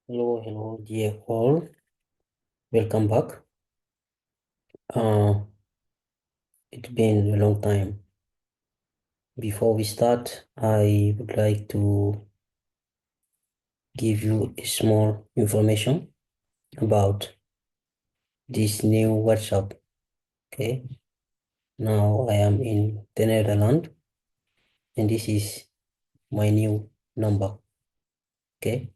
Hello, dear all. Welcome back. It's been a long time. Before we start, I would like to give you a small information about this new WhatsApp. Okay. Now I am in the Netherlands, and this is my new number. Okay.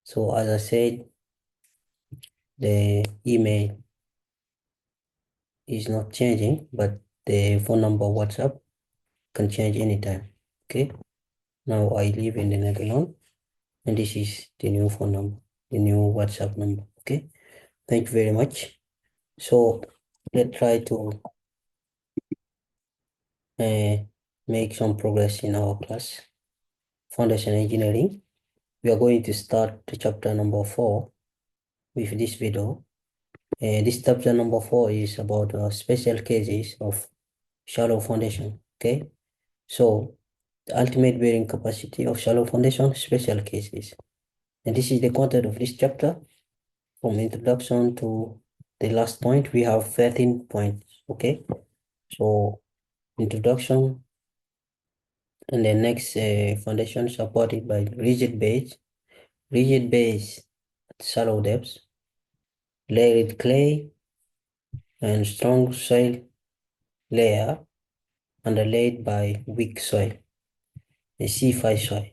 So as I said, the email is not changing, but the phone number WhatsApp can change anytime. Okay. Now I live in the Netherlands, and this is the new phone number, the new WhatsApp number. Okay, thank you very much. So let's try to uh, make some progress in our class, Foundation Engineering. We are going to start the chapter number 4 with this video. This chapter number 4 is about special cases of shallow foundation. Okay, so the ultimate bearing capacity of shallow foundation, special cases. And this is the content of this chapter. From introduction to the last point, we have 13 points. Okay, so introduction, and the next foundation supported by rigid base at shallow depths, layered clay, and strong soil layer underlaid by weak soil, a C5 soil.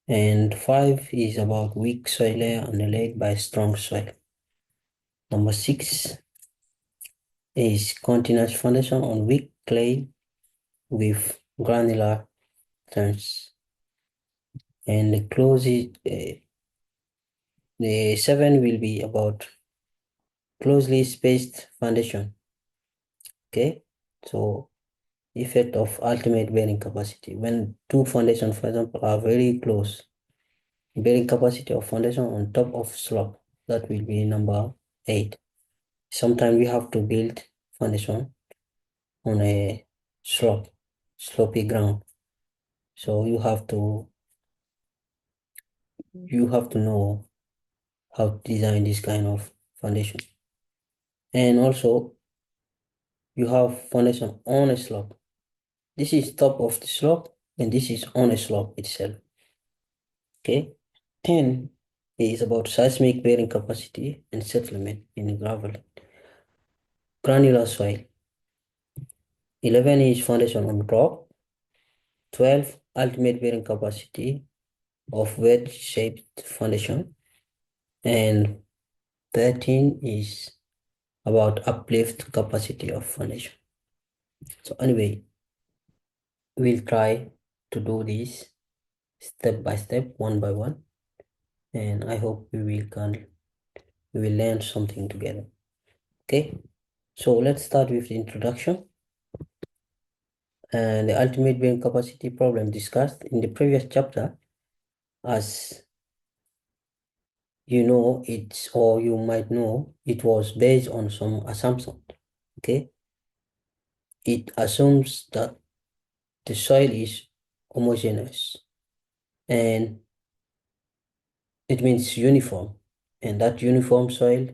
And 5 is about weak soil layer underlaid by strong soil. Number 6 is continuous foundation on weak clay with granular turns. And the 7 will be about closely spaced foundation. Okay, so effect of ultimate bearing capacity. When two foundations, for example, are very close, bearing capacity of foundation on top of slope, that will be number 8. Sometimes we have to build foundation on a slopy ground. So you have to know how to design this kind of foundation. And also you have foundation on a slope. This is top of the slope, and this is on a slope itself. Okay. 10 is about seismic bearing capacity and settlement in gravel. Granular soil. 11 is foundation on rock. 12, ultimate bearing capacity of wedge-shaped foundation. And 13 is about uplift capacity of foundation. So anyway, we'll try to do this step by step, one by one, and I hope we will learn something together. Okay, so let's start with the introduction and the ultimate bearing capacity problem discussed in the previous chapter. As you know, or you might know, it was based on some assumption. Okay, it assumes that the soil is homogeneous, and it means uniform, and that uniform soil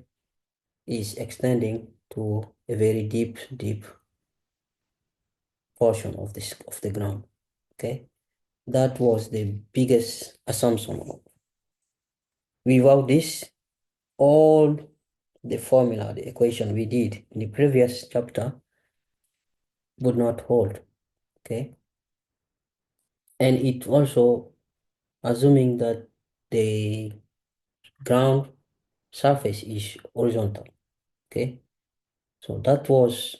is extending to a very deep portion of the ground. Okay, that was the biggest assumption. Without this, all the formula, the equation we did in the previous chapter would not hold. Okay, and it also assuming that the ground surface is horizontal. Okay, so that was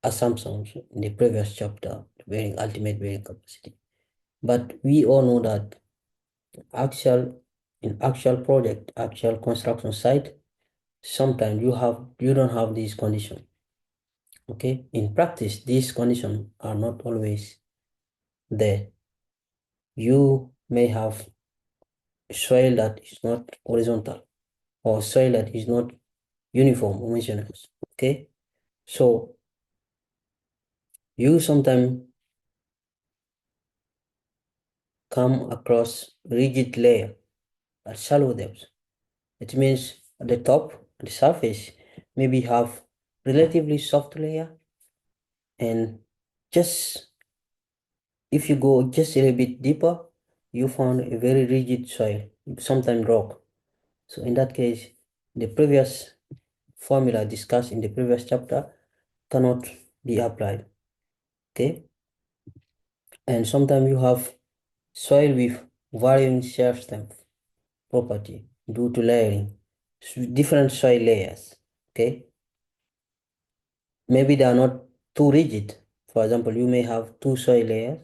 assumptions in the previous chapter, bearing ultimate bearing capacity. But we all know that actual project, actual construction site, sometimes you don't have these conditions. Okay, in practice, these conditions are not always there. You may have soil that is not horizontal, or soil that is not uniform homogeneous. Okay, so you sometimes come across rigid layer at shallow depth. It means at the top, at the surface, maybe have relatively soft layer, and just if you go just a little bit deeper, you found a very rigid soil, sometimes rock. So in that case, the previous formula discussed in the previous chapter cannot be applied. Okay, and sometimes you have soil with varying shear strength property due to layering, different soil layers. Okay, maybe they are not too rigid. For example, you may have two soil layers.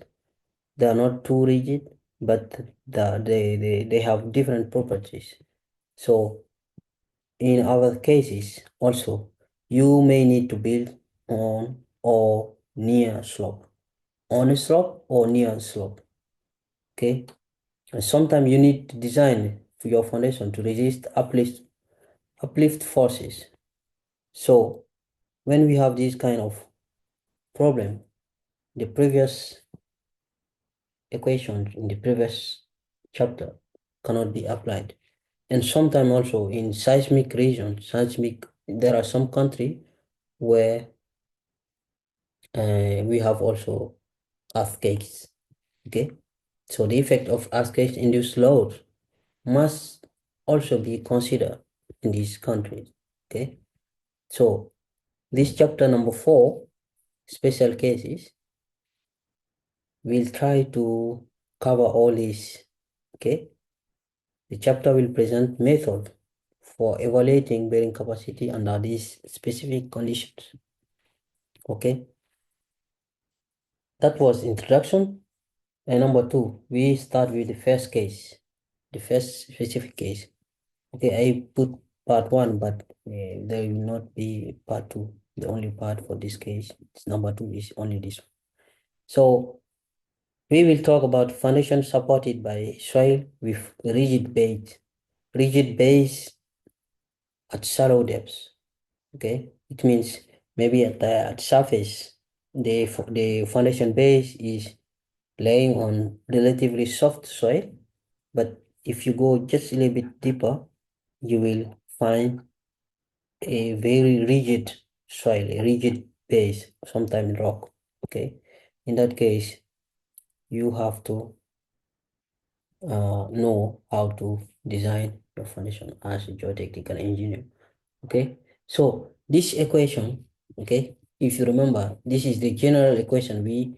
They are not too rigid, but they have different properties. So in our cases also, you may need to build on or near slope, on a slope or near a slope. Okay, and sometimes you need to design for your foundation to resist uplift forces. So when we have this kind of problem, the previous equations in the previous chapter cannot be applied. And sometimes also in seismic regions, there are some country where we have also earthquakes. Okay, so the effect of earthquakes induced loads must also be considered in these countries. Okay, so this chapter number 4, special cases, will try to cover all these. Okay, the chapter will present method for evaluating bearing capacity under these specific conditions. Okay, that was introduction. And number 2, we start with the first case, the first specific case. Okay, I put part 1, but there will not be part 2. The only part for this case, number 2, is only this one. So we will talk about foundation supported by soil with rigid base at shallow depths. Okay, it means maybe at surface, the foundation base is laying on relatively soft soil, but if you go just a little bit deeper, you will find a very rigid soil, a rigid base, sometimes rock. Okay, in that case, you have to know how to design your foundation as a geotechnical engineer. Okay, so this equation, okay, if you remember, this is the general equation we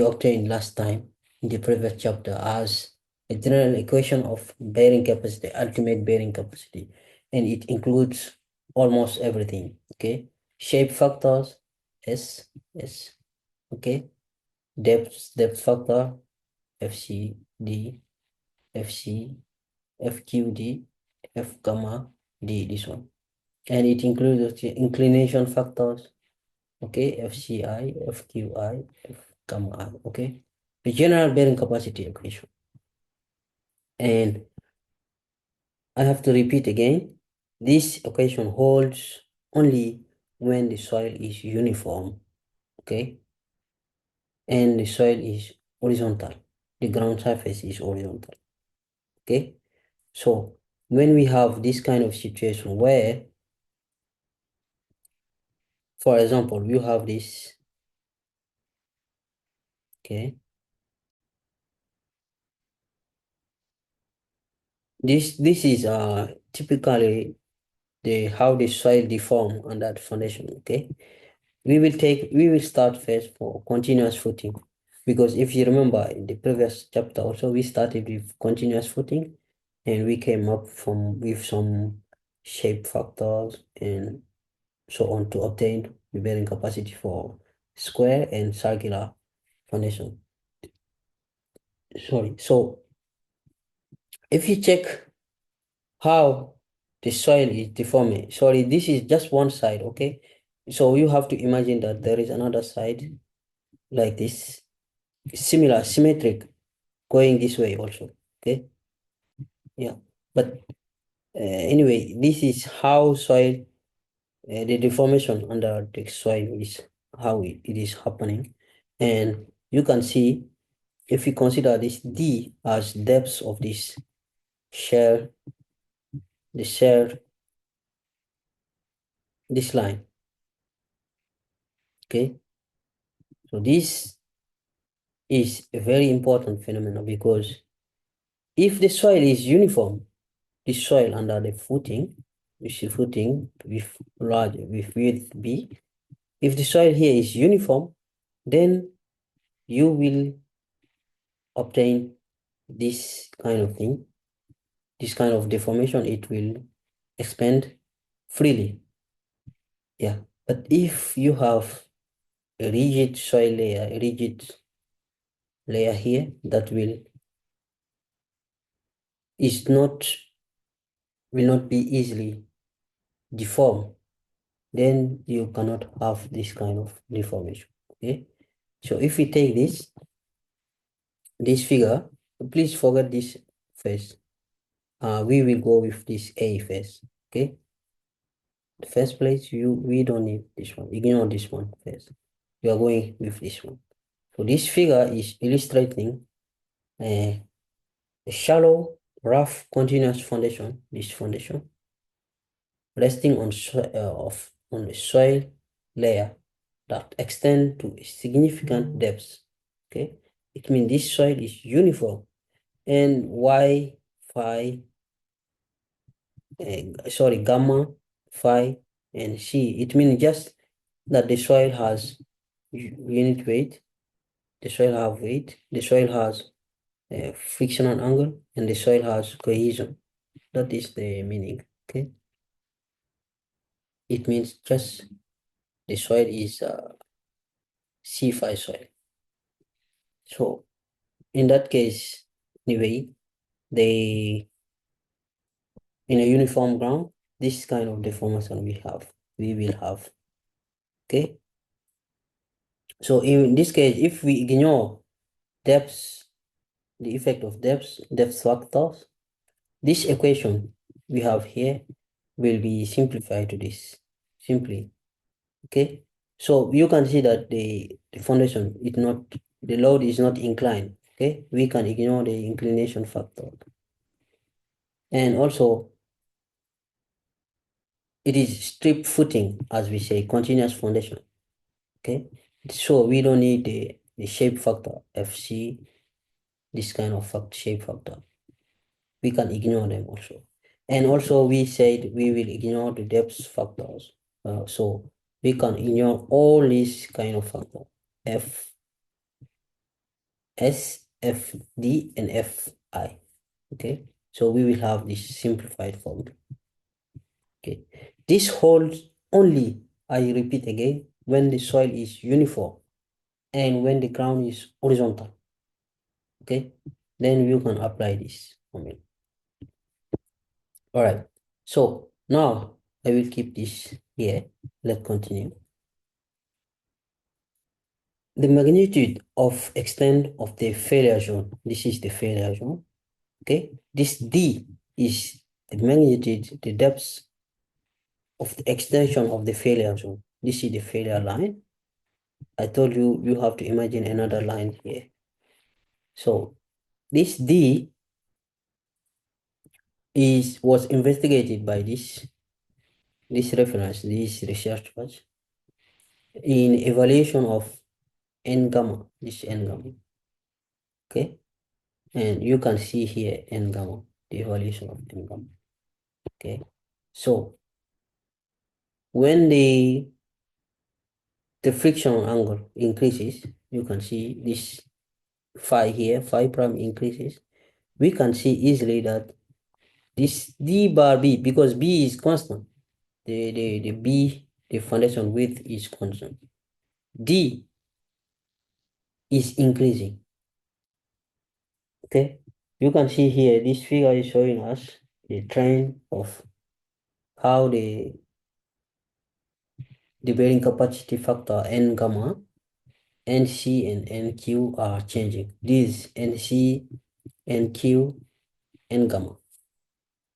obtained last time in the previous chapter as a general equation of bearing capacity, ultimate bearing capacity, and it includes almost everything. Okay, shape factors, S, okay, depth factor, FCD, FC, FQD, F gamma D, this one. And it includes the inclination factors, okay, FCI, FQI, F gamma I, okay. The general bearing capacity equation. And I have to repeat again, this equation holds only when the soil is uniform, okay, and the soil is horizontal, the ground surface is horizontal, okay. So when we have this kind of situation where, for example, you have this, okay, this is typically the how the soil deform on that foundation. Okay, we will start first for continuous footing, because if you remember in the previous chapter also we started with continuous footing, and we came up with some shape factors and so on to obtain the bearing capacity for square and circular foundation. Sorry, so if you check how the soil is deforming. Sorry, this is just one side, okay? So you have to imagine that there is another side like this, similar, symmetric, going this way also, okay? Yeah, but anyway, this is how soil, the deformation under the soil is how it is happening. And you can see if we consider this D as depth of this shell, this line. Okay, so this is a very important phenomenon because if the soil is uniform, the soil under the footing, you see footing with width B. If the soil here is uniform, then you will obtain this kind of thing, this kind of deformation. It will expand freely. Yeah, but if you have a rigid soil layer, a rigid layer here that will not be easily deformed, then you cannot have this kind of deformation. Okay, so if we take this figure, please forget this first. We will go with this A first. Okay, the first place, we don't need this one. Ignore this one first. You are going with this one. So this figure is illustrating a shallow, rough, continuous foundation. This foundation resting on a soil layer that extend to significant depths. Okay, it means this soil is uniform, and gamma, phi, and c. It means just that the soil has unit weight, the soil have weight, the soil has frictional angle, and the soil has cohesion. That is the meaning. Okay, it means just the soil is C5 soil. So in that case, anyway, in a uniform ground, this kind of deformation we will have. Okay. So in this case, if we ignore depth, the effect of depth factors, this equation we have here will be simplified to this simply. Okay. So you can see that the foundation is not, the load is not inclined. Okay. We can ignore the inclination factor. And also, it is strip footing, as we say, continuous foundation. Okay. So we don't need the shape factor, FC, this kind of shape factor. We can ignore them also. And also we said we will ignore the depth factors. So we can ignore all these kind of factors, F, S, F, D, and F, I. Okay, so we will have this simplified form. Okay, this holds only, I repeat again, when the soil is uniform and when the ground is horizontal. Okay, then you can apply this formula. All right, so now I will keep this here. Let's continue. The magnitude of extent of the failure zone. This is the failure zone. Okay, this D is the magnitude, the depth of the extension of the failure zone. This is the failure line. I told you, you have to imagine another line here. So this D was investigated by this reference, this research was in evaluation of N gamma, this N gamma. Okay, and you can see here N gamma, the evaluation of N gamma. Okay, so when the frictional angle increases, you can see this phi here, phi prime increases. We can see easily that this D bar B, because B is constant, the foundation width is constant. D is increasing. Okay, you can see here, this figure is showing us the trend of how the bearing capacity factor N gamma, NC and NQ are changing. These NC, NQ, N gamma.